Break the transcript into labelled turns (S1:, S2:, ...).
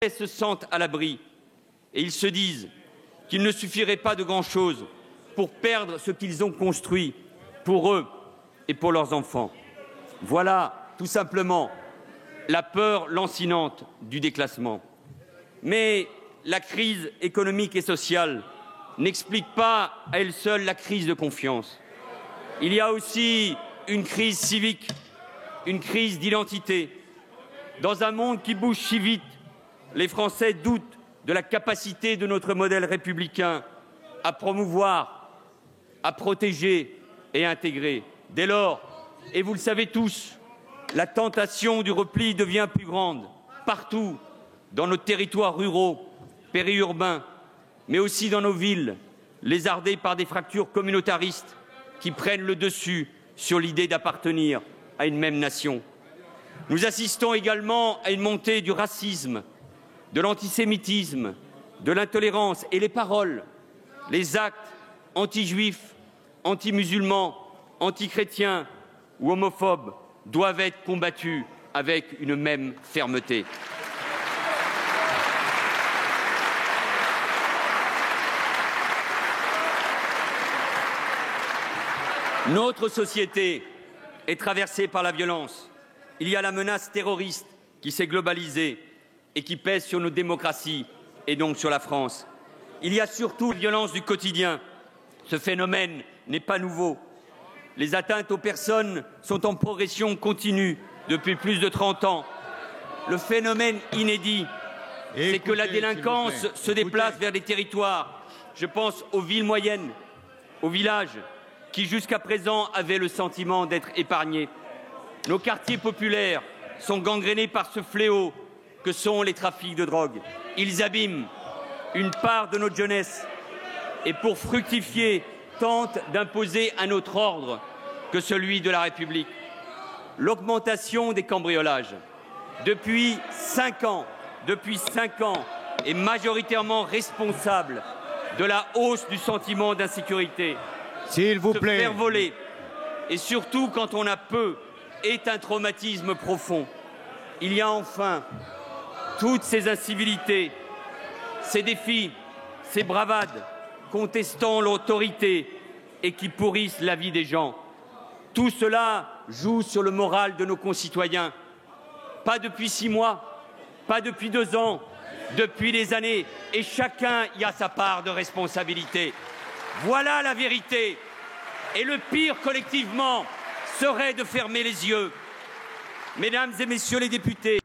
S1: se sentent à l'abri et ils se disent qu'il ne suffirait pas de grand-chose pour perdre ce qu'ils ont construit pour eux et pour leurs enfants. Voilà tout simplement la peur lancinante du déclassement. Mais la crise économique et sociale n'explique pas à elle seule la crise de confiance. Il y a aussi une crise civique, une crise d'identité. Dans un monde qui bouge si vite, les Français doutent de la capacité de notre modèle républicain à promouvoir, à protéger et à intégrer. Dès lors, et vous le savez tous, la tentation du repli devient plus grande partout, dans nos territoires ruraux, périurbains, mais aussi dans nos villes, lézardées par des fractures communautaristes qui prennent le dessus sur l'idée d'appartenir à une même nation. Nous assistons également à une montée du racisme, de l'antisémitisme, de l'intolérance et les paroles, les actes anti-juifs, anti-musulmans, anti-chrétiens ou homophobes doivent être combattus avec une même fermeté. Notre société est traversée par la violence. Il y a la menace terroriste qui s'est globalisée et qui pèse sur nos démocraties et donc sur la France. Il y a surtout la violence du quotidien. Ce phénomène n'est pas nouveau. Les atteintes aux personnes sont en progression continue depuis plus de 30 ans. Le phénomène inédit, c'est que la délinquance se déplace vers des territoires. Je pense aux villes moyennes, aux villages, qui jusqu'à présent avaient le sentiment d'être épargnés. Nos quartiers populaires sont gangrénés par ce fléau que sont les trafics de drogue. Ils abîment une part de notre jeunesse et pour fructifier, tentent d'imposer un autre ordre que celui de la République. L'augmentation des cambriolages depuis 5 ans, est majoritairement responsable de la hausse du sentiment d'insécurité.
S2: S'il vous plaît.
S1: Se faire voler, et surtout quand on a peu, est un traumatisme profond. Il y a enfin toutes ces incivilités, ces défis, ces bravades contestant l'autorité et qui pourrissent la vie des gens. Tout cela joue sur le moral de nos concitoyens. Pas depuis 6 mois, pas depuis 2 ans, depuis des années. Et chacun y a sa part de responsabilité. Voilà la vérité. Et le pire collectivement serait de fermer les yeux. Mesdames et messieurs les députés,